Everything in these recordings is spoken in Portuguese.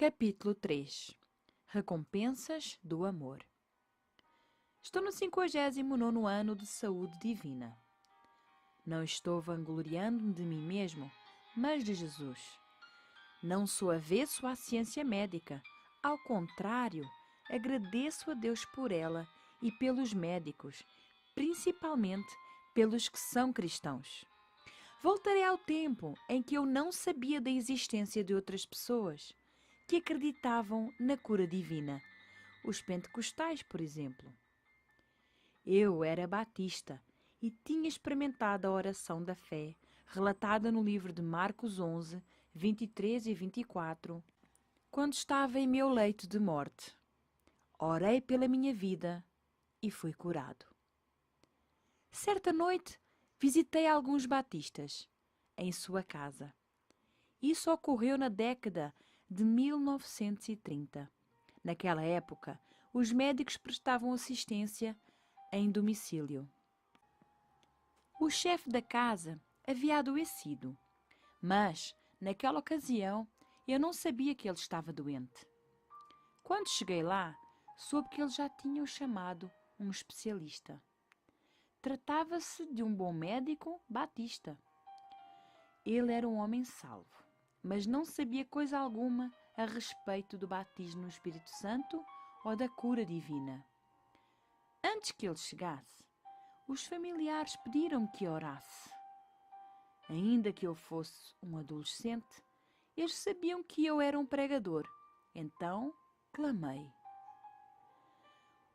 Capítulo 3. Recompensas do amor. Estou no 59º ano de saúde divina. Não estou vangloriando-me de mim mesmo, mas de Jesus. Não sou avesso à ciência médica. Ao contrário, agradeço a Deus por ela e pelos médicos, principalmente pelos que são cristãos. Voltarei ao tempo em que eu não sabia da existência de outras pessoas que acreditavam na cura divina, os pentecostais, por exemplo. Eu era batista e tinha experimentado a oração da fé, relatada no livro de Marcos 11, 23 e 24, quando estava em meu leito de morte. Orei pela minha vida e fui curado. Certa noite, visitei alguns batistas em sua casa. Isso ocorreu na década de 1930. Naquela época, os médicos prestavam assistência em domicílio. O chefe da casa havia adoecido, mas, naquela ocasião, eu não sabia que ele estava doente. Quando cheguei lá, soube que eles já tinham chamado um especialista. Tratava-se de um bom médico batista. Ele era um homem salvo, mas não sabia coisa alguma a respeito do batismo no Espírito Santo ou da cura divina. Antes que ele chegasse, os familiares pediram-me que orasse. Ainda que eu fosse um adolescente, eles sabiam que eu era um pregador. Então, clamei.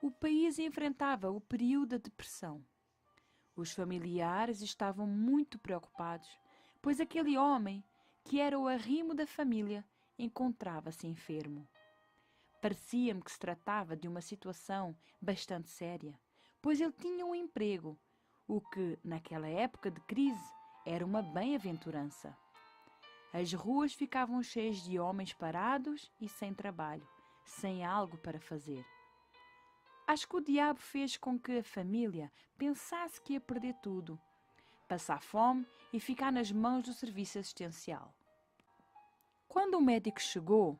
O país enfrentava o período da depressão. Os familiares estavam muito preocupados, pois aquele homem, que era o arrimo da família, encontrava-se enfermo. Parecia-me que se tratava de uma situação bastante séria, pois ele tinha um emprego, o que, naquela época de crise, era uma bem-aventurança. As ruas ficavam cheias de homens parados e sem trabalho, sem algo para fazer. Acho que o diabo fez com que a família pensasse que ia perder tudo, passar fome e ficar nas mãos do serviço assistencial. Quando o médico chegou,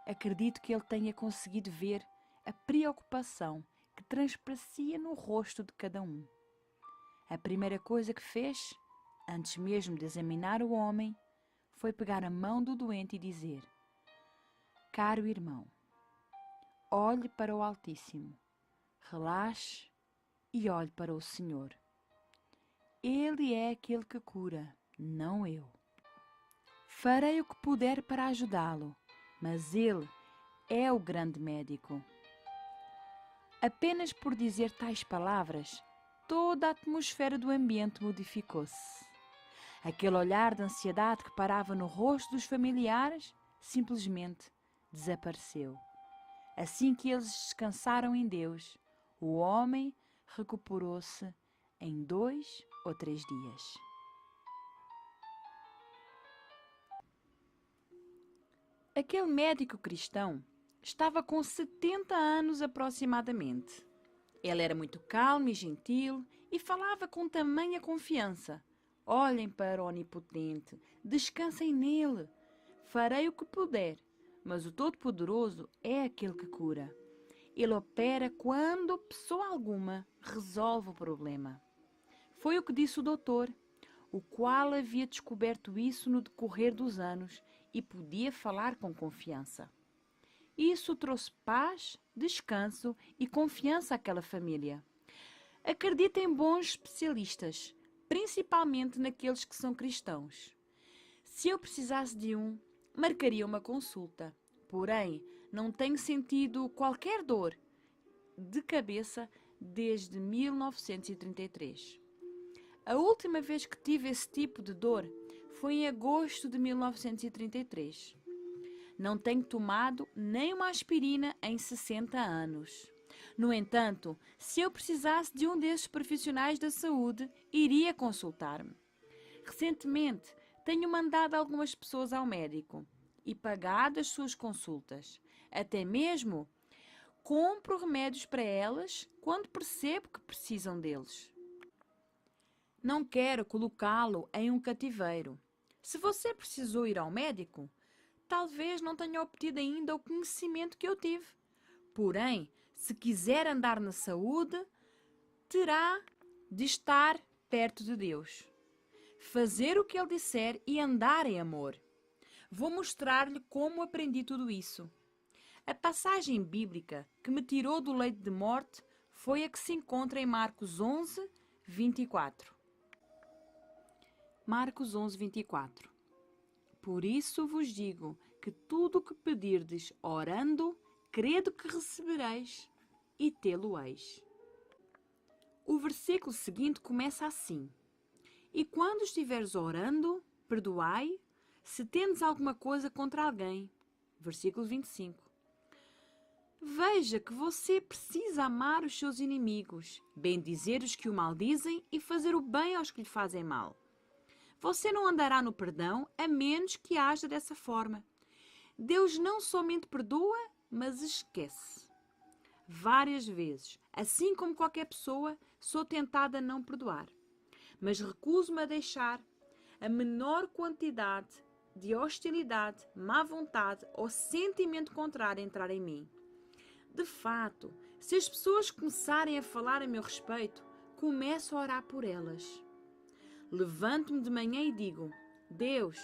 acredito que ele tenha conseguido ver a preocupação que transparecia no rosto de cada um. A primeira coisa que fez, antes mesmo de examinar o homem, foi pegar a mão do doente e dizer: Caro irmão, olhe para o Altíssimo, relaxe e olhe para o Senhor. Ele é aquele que cura, não eu. Farei o que puder para ajudá-lo, mas ele é o grande médico. Apenas por dizer tais palavras, toda a atmosfera do ambiente modificou-se. Aquele olhar de ansiedade que parava no rosto dos familiares simplesmente desapareceu. Assim que eles descansaram em Deus, o homem recuperou-se em 2 ou 3 dias. Aquele médico cristão estava com 70 anos aproximadamente. Ele era muito calmo e gentil e falava com tamanha confiança. Olhem para o Onipotente, descansem nele. Farei o que puder, mas o Todo-Poderoso é aquele que cura. Ele opera quando pessoa alguma resolve o problema. Foi o que disse o doutor, o qual havia descoberto isso no decorrer dos anos e podia falar com confiança. Isso trouxe paz, descanso e confiança àquela família. Acredita em bons especialistas, principalmente naqueles que são cristãos. Se eu precisasse de um, marcaria uma consulta. Porém, não tenho sentido qualquer dor de cabeça desde 1933. A última vez que tive esse tipo de dor foi em agosto de 1933. Não tenho tomado nem uma aspirina em 60 anos. No entanto, se eu precisasse de um desses profissionais da saúde, iria consultar-me. Recentemente, tenho mandado algumas pessoas ao médico e pagado as suas consultas. Até mesmo compro remédios para elas quando percebo que precisam deles. Não quero colocá-lo em um cativeiro. Se você precisou ir ao médico, talvez não tenha obtido ainda o conhecimento que eu tive. Porém, se quiser andar na saúde, terá de estar perto de Deus, fazer o que Ele disser e andar em amor. Vou mostrar-lhe como aprendi tudo isso. A passagem bíblica que me tirou do leito de morte foi a que se encontra em Marcos 11, 24. Marcos 11, 24. Por isso vos digo que tudo o que pedirdes orando, credo que recebereis e tê-lo-eis. O versículo seguinte começa assim: E quando estiveres orando, perdoai, se tendes alguma coisa contra alguém. Versículo 25. Veja que você precisa amar os seus inimigos, bendizer os que o maldizem e fazer o bem aos que lhe fazem mal. Você não andará no perdão a menos que haja dessa forma. Deus não somente perdoa, mas esquece. Várias vezes, assim como qualquer pessoa, sou tentada a não perdoar. Mas recuso-me a deixar a menor quantidade de hostilidade, má vontade ou sentimento contrário entrar em mim. De fato, se as pessoas começarem a falar a meu respeito, começo a orar por elas. Levanto-me de manhã e digo: Deus,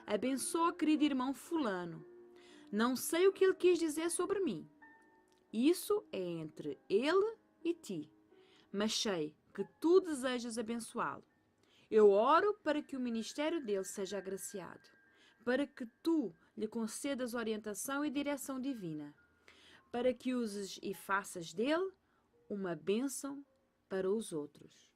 abençoa querido irmão fulano. Não sei o que ele quis dizer sobre mim. Isso é entre ele e ti, mas sei que tu desejas abençoá-lo. Eu oro para que o ministério dele seja agraciado, para que tu lhe concedas orientação e direção divina, para que uses e faças dele uma bênção para os outros.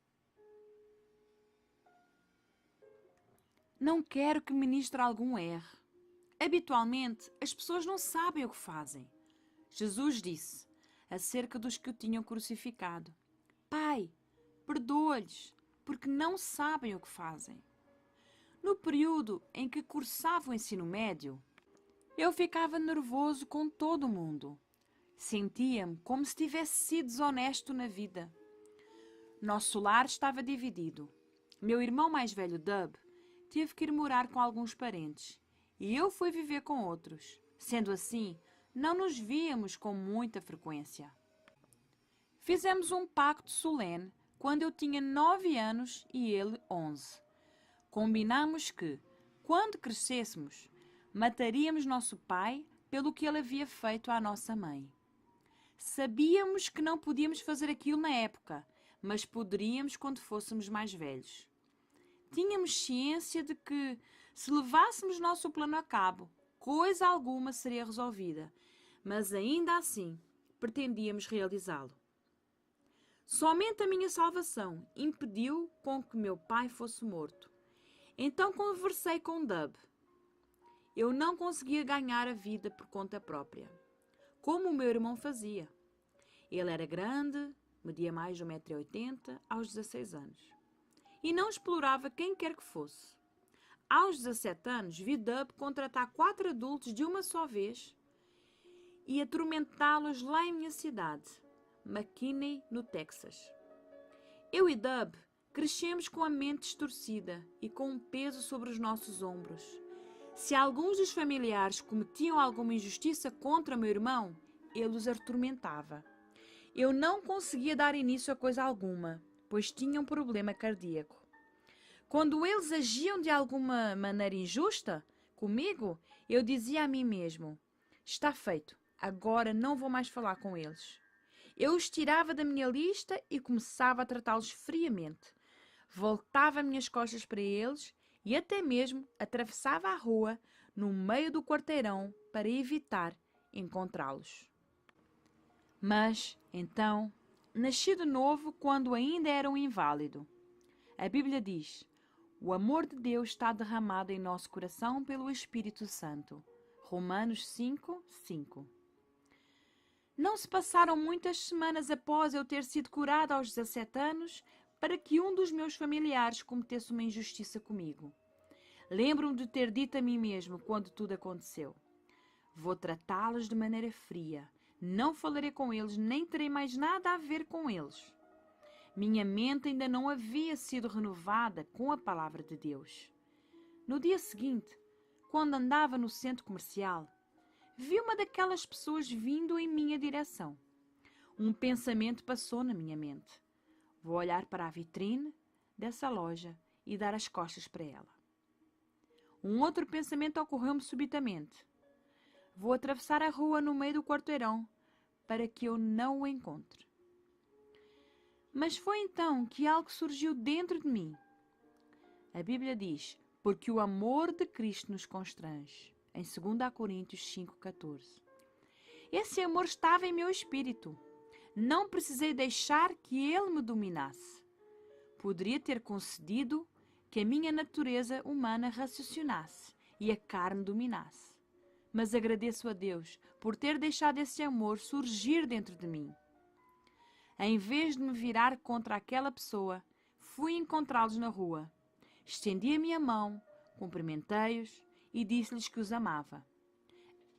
Não quero que ministro algum erre. Habitualmente, as pessoas não sabem o que fazem. Jesus disse, acerca dos que o tinham crucificado: Pai, perdoa-lhes, porque não sabem o que fazem. No período em que cursava o ensino médio, eu ficava nervoso com todo o mundo. Sentia-me como se tivesse sido desonesto na vida. Nosso lar estava dividido. Meu irmão mais velho, Dub, teve que ir morar com alguns parentes e eu fui viver com outros. Sendo assim, não nos víamos com muita frequência. Fizemos um pacto solene quando eu tinha 9 anos e ele 11. Combinamos que, quando crescêssemos, mataríamos nosso pai pelo que ele havia feito à nossa mãe. Sabíamos que não podíamos fazer aquilo na época, mas poderíamos quando fôssemos mais velhos. Tínhamos ciência de que, se levássemos nosso plano a cabo, coisa alguma seria resolvida, mas ainda assim pretendíamos realizá-lo. Somente a minha salvação impediu com que meu pai fosse morto. Então conversei com Dub. Eu não conseguia ganhar a vida por conta própria, como o meu irmão fazia. Ele era grande, media mais de 1,80 m aos 16 anos. E não explorava quem quer que fosse. Aos 17 anos, vi Dub contratar 4 adultos de uma só vez e atormentá-los lá em minha cidade, McKinney, no Texas. Eu e Dub crescemos com a mente distorcida e com um peso sobre os nossos ombros. Se alguns dos familiares cometiam alguma injustiça contra meu irmão, ele os atormentava. Eu não conseguia dar início a coisa alguma, pois tinha um problema cardíaco. Quando eles agiam de alguma maneira injusta comigo, eu dizia a mim mesmo: está feito, agora não vou mais falar com eles. Eu os tirava da minha lista e começava a tratá-los friamente. Voltava minhas costas para eles e até mesmo atravessava a rua no meio do quarteirão para evitar encontrá-los. Mas, então, nasci de novo quando ainda era um inválido. A Bíblia diz: o amor de Deus está derramado em nosso coração pelo Espírito Santo. Romanos 5, 5. Não se passaram muitas semanas após eu ter sido curada aos 17 anos para que um dos meus familiares cometesse uma injustiça comigo. Lembro-me de ter dito a mim mesmo quando tudo aconteceu: vou tratá-los de maneira fria. Não falarei com eles, nem terei mais nada a ver com eles. Minha mente ainda não havia sido renovada com a palavra de Deus. No dia seguinte, quando andava no centro comercial, vi uma daquelas pessoas vindo em minha direção. Um pensamento passou na minha mente. Vou olhar para a vitrine dessa loja e dar as costas para ela. Um outro pensamento ocorreu-me subitamente. Vou atravessar a rua no meio do quarteirão para que eu não o encontre. Mas foi então que algo surgiu dentro de mim. A Bíblia diz, porque o amor de Cristo nos constrange, em 2 Coríntios 5,14. Esse amor estava em meu espírito. Não precisei deixar que ele me dominasse. Poderia ter concedido que a minha natureza humana raciocinasse e a carne dominasse. Mas agradeço a Deus por ter deixado esse amor surgir dentro de mim. Em vez de me virar contra aquela pessoa, fui encontrá-los na rua. Estendi a minha mão, cumprimentei-os e disse-lhes que os amava.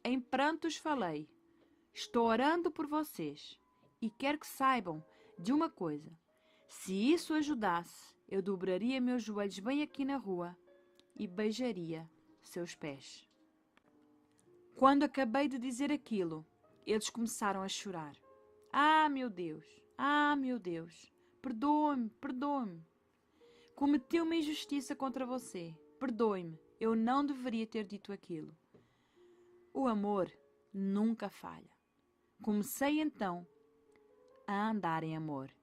Em prantos falei, estou orando por vocês e quero que saibam de uma coisa. Se isso ajudasse, eu dobraria meus joelhos bem aqui na rua e beijaria seus pés. Quando acabei de dizer aquilo, eles começaram a chorar. Ah, meu Deus! Ah, meu Deus! Perdoe-me, perdoe-me! Cometi uma injustiça contra você. Perdoe-me, eu não deveria ter dito aquilo. O amor nunca falha. Comecei então a andar em amor.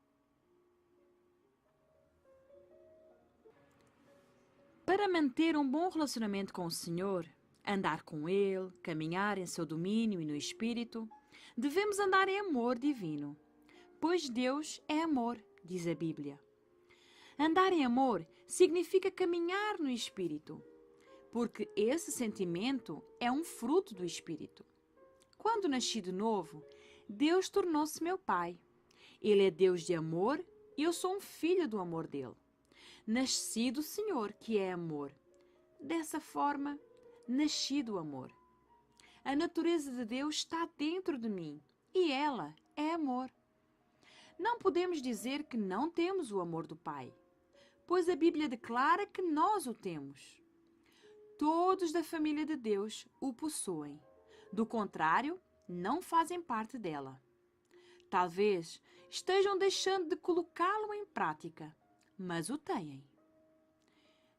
Para manter um bom relacionamento com o Senhor, andar com Ele, caminhar em seu domínio e no Espírito, devemos andar em amor divino. Pois Deus é amor, diz a Bíblia. Andar em amor significa caminhar no Espírito, porque esse sentimento é um fruto do Espírito. Quando nasci de novo, Deus tornou-se meu Pai. Ele é Deus de amor e eu sou um filho do amor dele. Nasci do Senhor, que é amor. Dessa forma, nasci do amor. A natureza de Deus está dentro de mim e ela é amor. Não podemos dizer que não temos o amor do Pai, pois a Bíblia declara que nós o temos. Todos da família de Deus o possuem. Do contrário, não fazem parte dela. Talvez estejam deixando de colocá-lo em prática, mas o têm.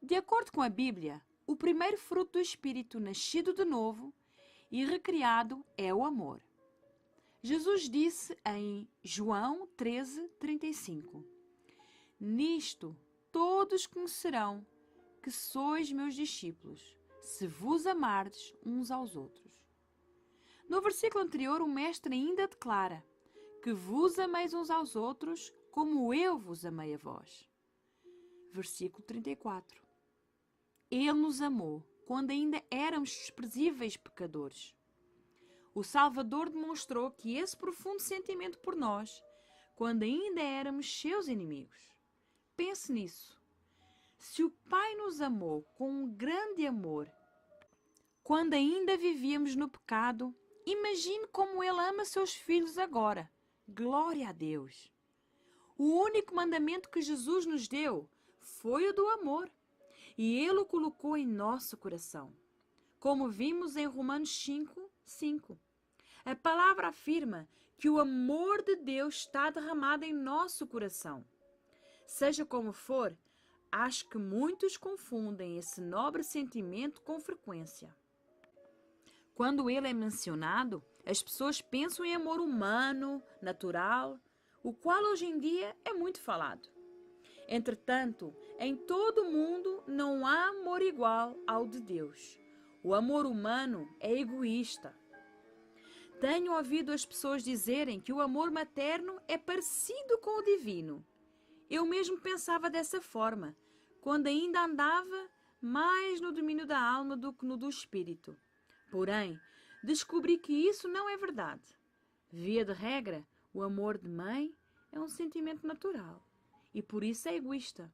De acordo com a Bíblia, o primeiro fruto do Espírito nascido de novo e recriado é o amor. Jesus disse em João 13:35: Nisto todos conhecerão que sois meus discípulos, se vos amardes uns aos outros. No versículo anterior, o Mestre ainda declara que vos ameis uns aos outros como eu vos amei a vós. Versículo 34. Ele nos amou quando ainda éramos desprezíveis pecadores. O Salvador demonstrou que esse profundo sentimento por nós, quando ainda éramos seus inimigos. Pense nisso. Se o Pai nos amou com um grande amor, quando ainda vivíamos no pecado, imagine como Ele ama seus filhos agora. Glória a Deus! O único mandamento que Jesus nos deu foi o do amor, e Ele o colocou em nosso coração. Como vimos em Romanos 5:5. A palavra afirma que o amor de Deus está derramado em nosso coração. Seja como for, acho que muitos confundem esse nobre sentimento com frequência. Quando ele é mencionado, as pessoas pensam em amor humano, natural, o qual hoje em dia é muito falado. Entretanto, em todo o mundo não há amor igual ao de Deus. O amor humano é egoísta. Tenho ouvido as pessoas dizerem que o amor materno é parecido com o divino. Eu mesmo pensava dessa forma, quando ainda andava mais no domínio da alma do que no do espírito. Porém, descobri que isso não é verdade. Via de regra, o amor de mãe é um sentimento natural e por isso é egoísta.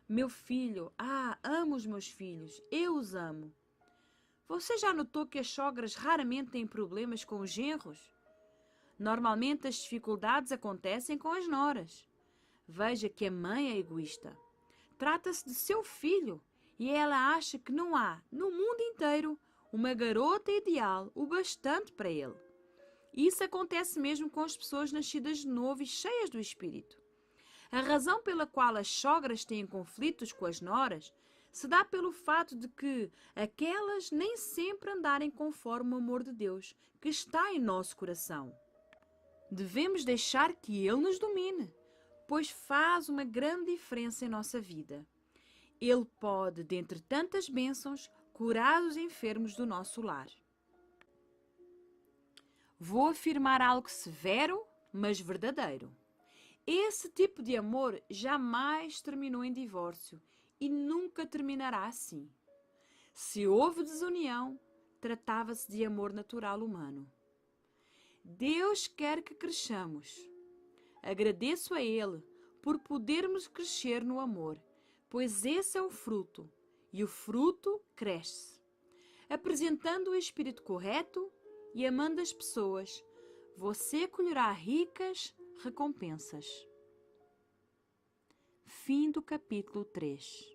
Meu filho, amo os meus filhos, eu os amo. Você já notou que as sogras raramente têm problemas com os genros? Normalmente as dificuldades acontecem com as noras. Veja que a mãe é egoísta. Trata-se de seu filho e ela acha que não há, no mundo inteiro, verdadeiro, uma garota ideal, o bastante para ele. Isso acontece mesmo com as pessoas nascidas de novo e cheias do Espírito. A razão pela qual as sogras têm conflitos com as noras se dá pelo fato de que aquelas nem sempre andarem conforme o amor de Deus que está em nosso coração. Devemos deixar que Ele nos domine, pois faz uma grande diferença em nossa vida. Ele pode, dentre tantas bênçãos, curar os enfermos do nosso lar. Vou afirmar algo severo, mas verdadeiro. Esse tipo de amor jamais terminou em divórcio e nunca terminará assim. Se houve desunião, tratava-se de amor natural humano. Deus quer que cresçamos. Agradeço a Ele por podermos crescer no amor, pois esse é o fruto, e o fruto cresce. Apresentando o espírito correto e amando as pessoas, você colherá ricas recompensas. Fim do capítulo 3.